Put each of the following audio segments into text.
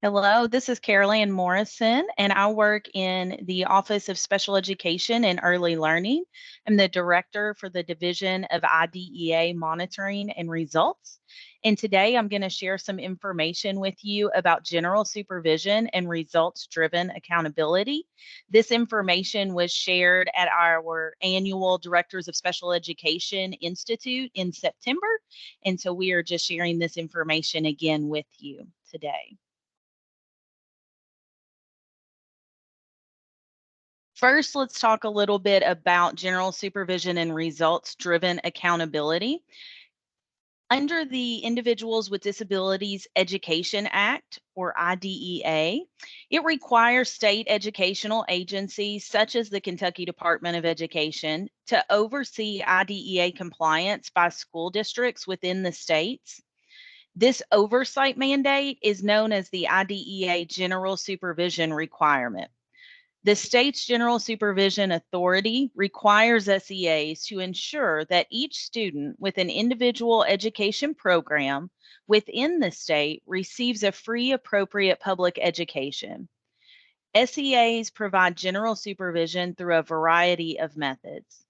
Hello, this is Carolyn Morrison, and I work in the Office of Special Education and Early Learning. I'm the director for the Division of IDEA Monitoring and Results. And today I'm going to share some information with you about general supervision and results driven accountability. This information was shared at our annual Directors of Special Education Institute in September. And so we are just sharing this information again with you today. First, let's talk a little bit about general supervision and results driven accountability. Under the Individuals with Disabilities Education Act, or IDEA, it requires state educational agencies such as the Kentucky Department of Education to oversee IDEA compliance by school districts within the states. This oversight mandate is known as the IDEA General Supervision Requirement. The state's General Supervision Authority requires SEAs to ensure that each student with an individual education program within the state receives a free, appropriate public education. SEAs provide general supervision through a variety of methods.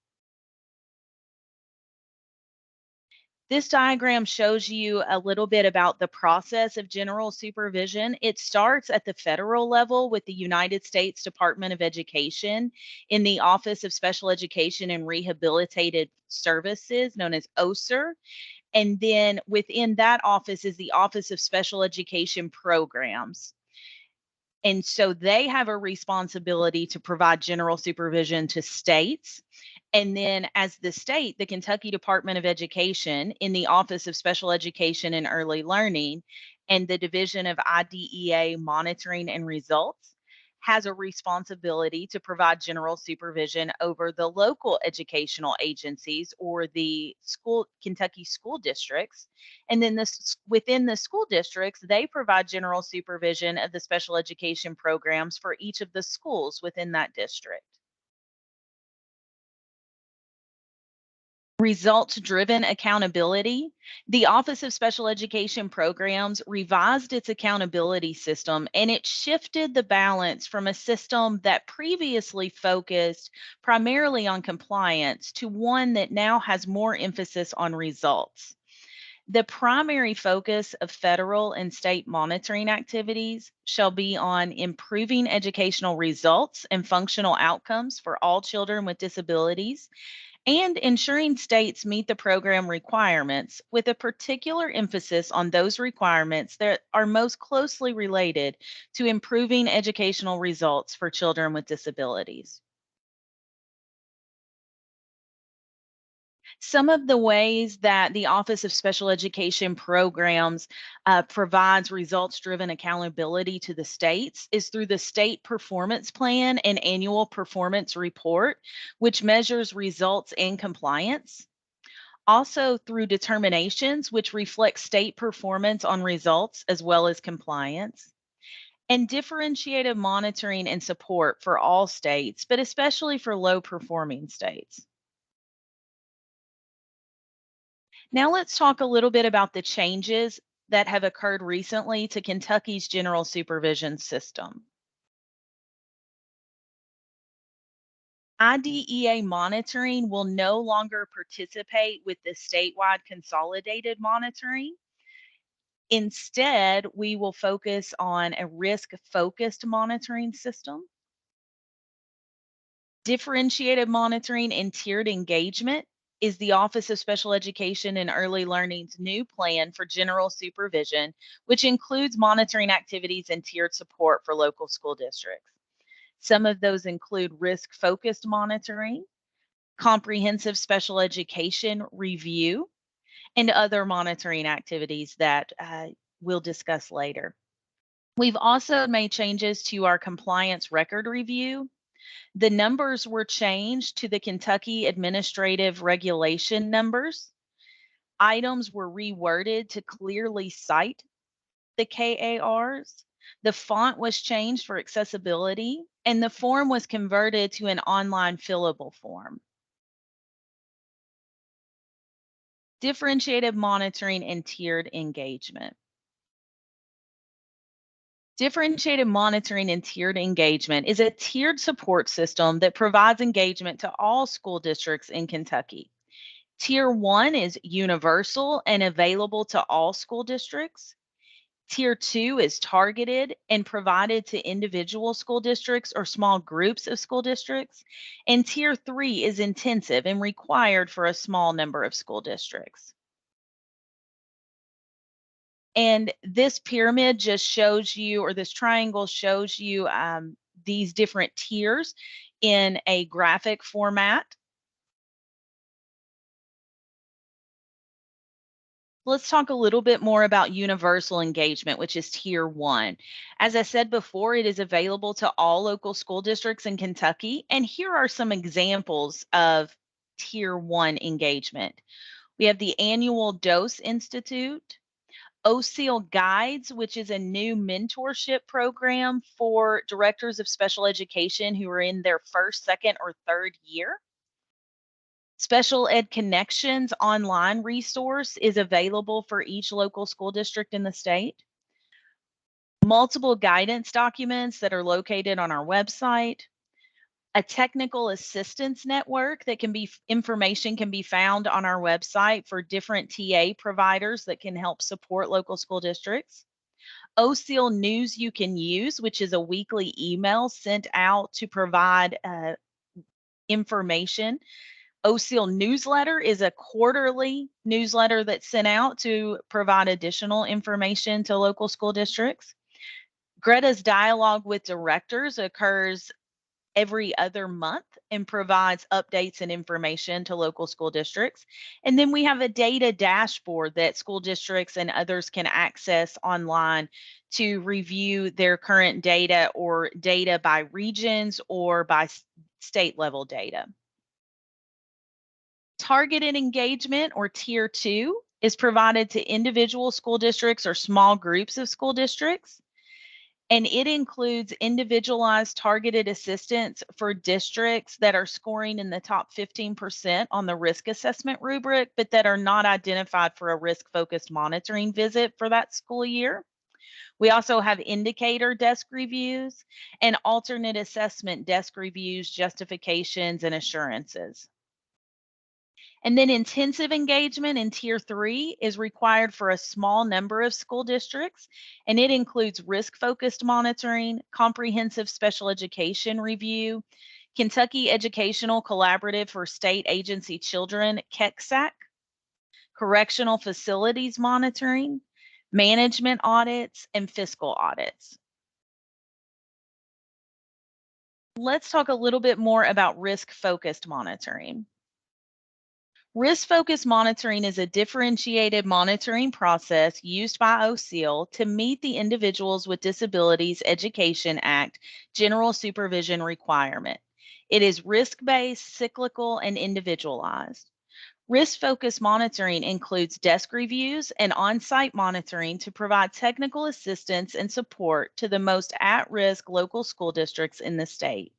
This diagram shows you a little bit about the process of general supervision. It starts at the federal level with the United States Department of Education in the Office of Special Education and Rehabilitative Services, known as OSER. And then within that office is the Office of Special Education Programs. And so they have a responsibility to provide general supervision to states. And then, as the state, the Kentucky Department of Education, in the Office of Special Education and Early Learning, and the Division of IDEA Monitoring and Results, has a responsibility to provide general supervision over the local educational agencies or the Kentucky school districts. And then within the school districts, they provide general supervision of the special education programs for each of the schools within that district. Results driven accountability. The Office of Special Education Programs revised its accountability system, and it shifted the balance from a system that previously focused primarily on compliance to one that now has more emphasis on results. The primary focus of federal and state monitoring activities shall be on improving educational results and functional outcomes for all children with disabilities and ensuring states meet the program requirements with a particular emphasis on those requirements that are most closely related to improving educational results for children with disabilities. Some of the ways that the Office of Special Education Programs provides results driven accountability to the states is through the State Performance Plan and Annual Performance Report, which measures results and compliance. Also, through determinations, which reflect state performance on results as well as compliance. And differentiated monitoring and support for all states, but especially for low performing states. Now let's talk a little bit about the changes that have occurred recently to Kentucky's general supervision system. IDEA monitoring will no longer participate with the statewide consolidated monitoring. Instead, we will focus on a risk-focused monitoring system. Differentiated monitoring and tiered engagement is the Office of Special Education and Early Learning's new plan for general supervision, which includes monitoring activities and tiered support for local school districts. Some of those include risk-focused monitoring, comprehensive special education review, and other monitoring activities that we'll discuss later. We've also made changes to our compliance record review. The numbers were changed to the Kentucky Administrative Regulation numbers. Items were reworded to clearly cite the KARs. The font was changed for accessibility, and the form was converted to an online fillable form. Differentiated monitoring and tiered engagement. Differentiated monitoring and tiered engagement is a tiered support system that provides engagement to all school districts in Kentucky. Tier 1 is universal and available to all school districts. Tier 2 is targeted and provided to individual school districts or small groups of school districts. And Tier 3 is intensive and required for a small number of school districts. And this pyramid just shows you, or this triangle shows you these different tiers in a graphic format. Let's talk a little bit more about universal engagement, which is tier 1. As I said before, it is available to all local school districts in Kentucky. And here are some examples of tier 1 engagement. We have the annual Dose Institute, OSEAL Guides, which is a new mentorship program for directors of special education who are in their first, second, or third year. Special Ed Connections online resource is available for each local school district in the state. Multiple guidance documents that are located on our website. A technical assistance network that can be information can be found on our website for different TA providers that can help support local school districts. OSEAL News You Can Use, which is a weekly email sent out to provide information. OSEAL Newsletter is a quarterly newsletter that's sent out to provide additional information to local school districts. Greta's Dialogue with Directors occurs every other month and provides updates and information to local school districts. And then we have a data dashboard that school districts and others can access online to review their current data or data by regions or by state level data. Targeted engagement, or Tier 2, is provided to individual school districts or small groups of school districts. And it includes individualized targeted assistance for districts that are scoring in the top 15% on the risk assessment rubric, but that are not identified for a risk focused monitoring visit for that school year. We also have indicator desk reviews and alternate assessment desk reviews, justifications, and assurances. And then intensive engagement in Tier 3 is required for a small number of school districts, and it includes risk-focused monitoring, comprehensive special education review, Kentucky Educational Collaborative for State Agency Children, KECSAC, correctional facilities monitoring, management audits, and fiscal audits. Let's talk a little bit more about risk-focused monitoring. Risk focused monitoring is a differentiated monitoring process used by OSEAL to meet the Individuals with Disabilities Education Act general supervision requirement. It is risk based, cyclical, and individualized. Risk focused monitoring includes desk reviews and on site monitoring to provide technical assistance and support to the most at risk local school districts in the state.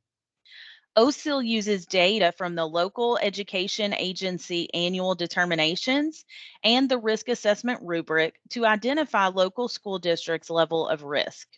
OSIL uses data from the local education agency annual determinations and the risk assessment rubric to identify local school districts' level of risk.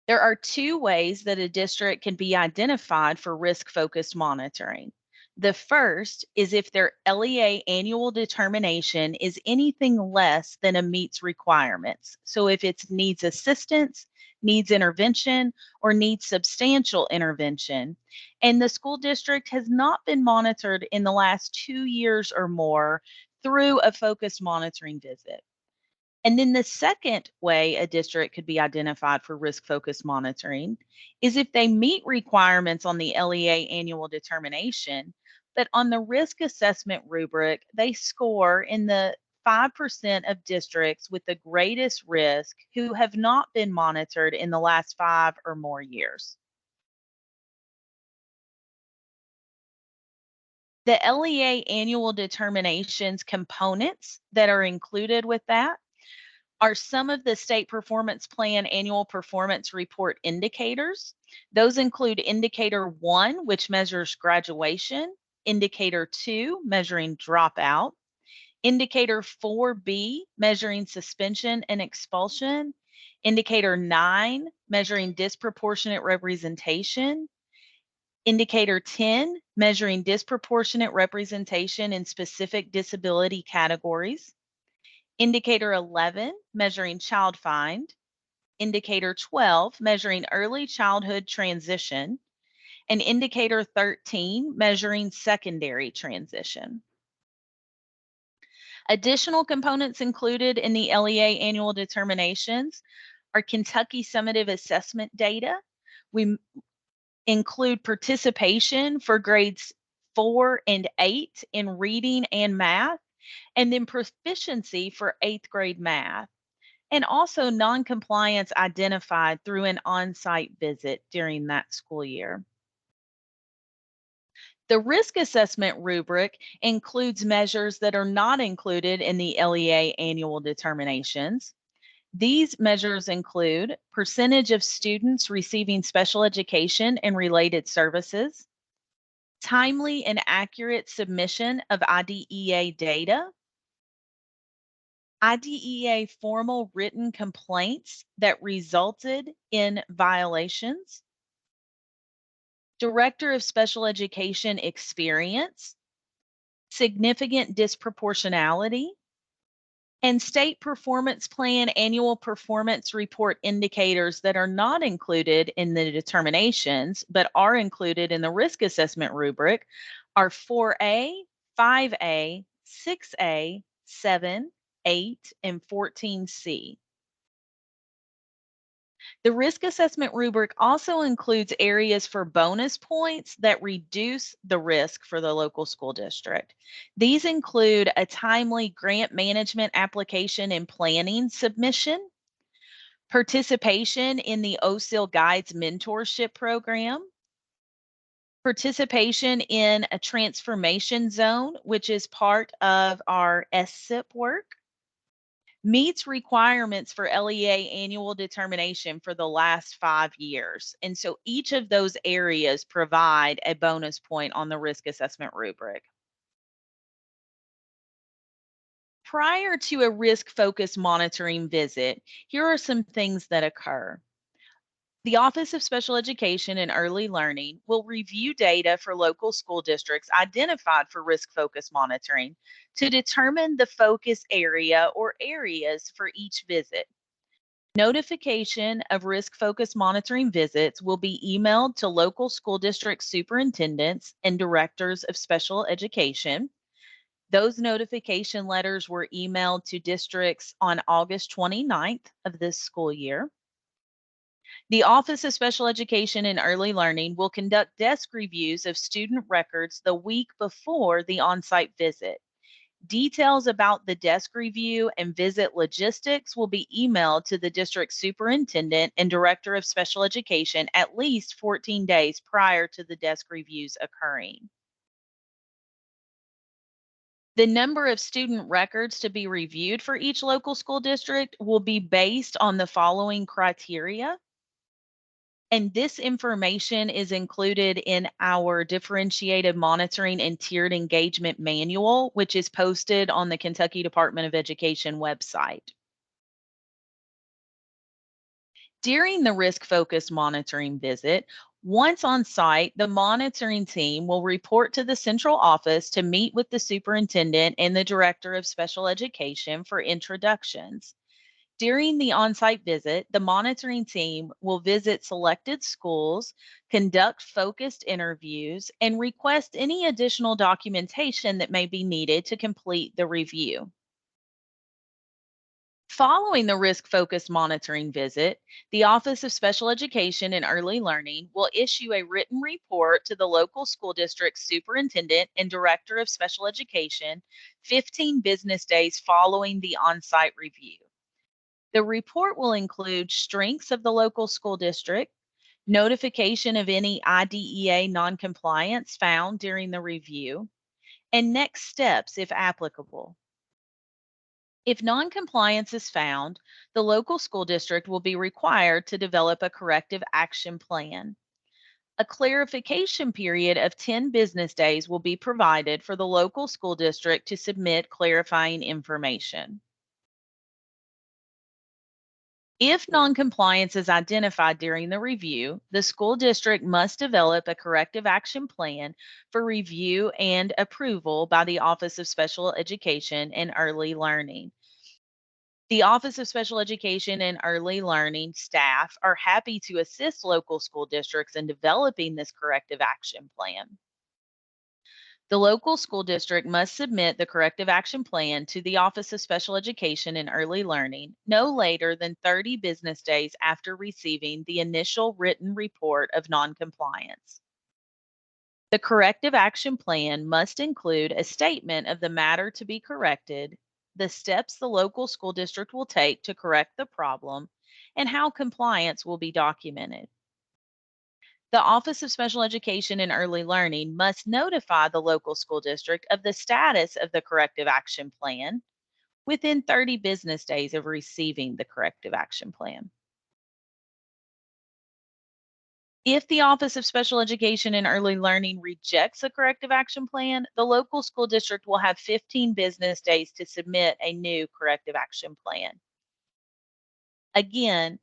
There are two ways that a district can be identified for risk focused monitoring. The first is if their LEA annual determination is anything less than a meets requirements. So if it needs assistance, needs intervention, or needs substantial intervention, and the school district has not been monitored in the last 2 years or more through a focused monitoring visit. And then the second way a district could be identified for risk focused monitoring is if they meet requirements on the LEA annual determination, but on the risk assessment rubric, they score in the 5% of districts with the greatest risk who have not been monitored in the last 5 or more years. The LEA annual determinations components that are included with that are some of the state performance plan annual performance report indicators. Those include indicator 1, which measures graduation, indicator 2, measuring dropout, Indicator 4B, measuring suspension and expulsion. Indicator 9, measuring disproportionate representation. Indicator 10, measuring disproportionate representation in specific disability categories. Indicator 11, measuring child find. Indicator 12, measuring early childhood transition. And indicator 13, measuring secondary transition. Additional components included in the LEA annual determinations are Kentucky summative assessment data. We include participation for grades 4 and 8 in reading and math, and then proficiency for 8th grade math, and also noncompliance identified through an on-site visit during that school year. The risk assessment rubric includes measures that are not included in the LEA annual determinations. These measures include percentage of students receiving special education and related services, timely and accurate submission of IDEA data, IDEA formal written complaints that resulted in violations, Director of Special Education experience, significant disproportionality, and state performance plan annual performance report indicators that are not included in the determinations but are included in the risk assessment rubric are 4A, 5A, 6A, 7, 8, and 14C. The risk assessment rubric also includes areas for bonus points that reduce the risk for the local school district. These include a timely grant management application and planning submission, participation in the OSIL Guides mentorship program, participation in a transformation zone, which is part of our SSIP work, meets requirements for LEA annual determination for the last 5 years. And so each of those areas provide a bonus point on the risk assessment rubric. Prior to a risk-focused monitoring visit, here are some things that occur. The Office of Special Education and Early Learning will review data for local school districts identified for risk-focused monitoring to determine the focus area or areas for each visit. Notification of risk-focused monitoring visits will be emailed to local school district superintendents and directors of special education. Those notification letters were emailed to districts on August 29th of this school year. The Office of Special Education and Early Learning will conduct desk reviews of student records the week before the on-site visit. Details about the desk review and visit logistics will be emailed to the district superintendent and director of special education at least 14 days prior to the desk reviews occurring. The number of student records to be reviewed for each local school district will be based on the following criteria. And this information is included in our differentiated monitoring and tiered engagement manual, which is posted on the Kentucky Department of Education website. During the risk-focused monitoring visit, once on site, the monitoring team will report to the central office to meet with the superintendent and the director of special education for introductions. During the on-site visit, the monitoring team will visit selected schools, conduct focused interviews, and request any additional documentation that may be needed to complete the review. Following the risk-focused monitoring visit, the Office of Special Education and Early Learning will issue a written report to the local school district superintendent and director of special education 15 business days following the on-site review. The report will include strengths of the local school district, notification of any IDEA noncompliance found during the review, and next steps if applicable. If noncompliance is found, the local school district will be required to develop a corrective action plan. A clarification period of 10 business days will be provided for the local school district to submit clarifying information. If noncompliance is identified during the review, the school district must develop a corrective action plan for review and approval by the Office of Special Education and Early Learning. The Office of Special Education and Early Learning staff are happy to assist local school districts in developing this corrective action plan. The local school district must submit the corrective action plan to the Office of Special Education and Early Learning no later than 30 business days after receiving the initial written report of noncompliance. The corrective action plan must include a statement of the matter to be corrected, the steps the local school district will take to correct the problem, and how compliance will be documented. The Office of Special Education and Early Learning must notify the local school district of the status of the corrective action plan within 30 business days of receiving the corrective action plan. If the Office of Special Education and Early Learning rejects a corrective action plan, the local school district will have 15 business days to submit a new corrective action plan. Again,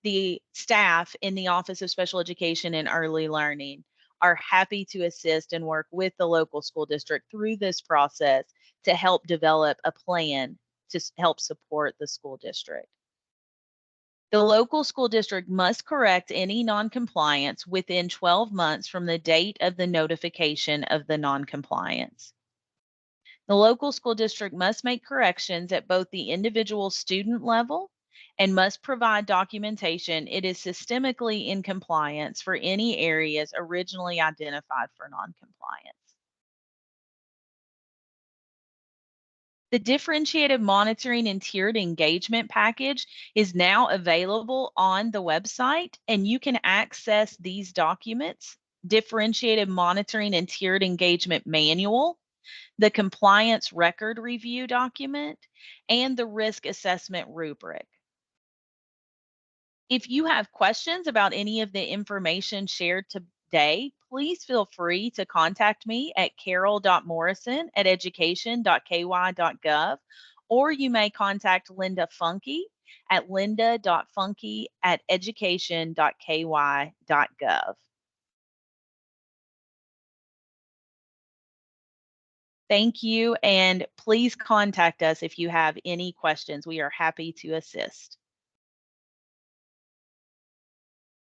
the staff in the Office of Special Education and Early Learning are happy to assist and work with the local school district through this process to help develop a plan to help support the school district. The local school district must correct any noncompliance within 12 months from the date of the notification of the noncompliance. The local school district must make corrections at both the individual student level and must provide documentation it is systemically in compliance for any areas originally identified for noncompliance. The differentiated monitoring and tiered engagement package is now available on the website, and you can access these documents: differentiated monitoring and tiered engagement manual, the compliance record review document, and the risk assessment rubric. If you have questions about any of the information shared today, please feel free to contact me at carol.morrison@education.ky.gov, or you may contact Linda Funky at linda.funky@education.ky.gov. Thank you, and please contact us if you have any questions. We are happy to assist.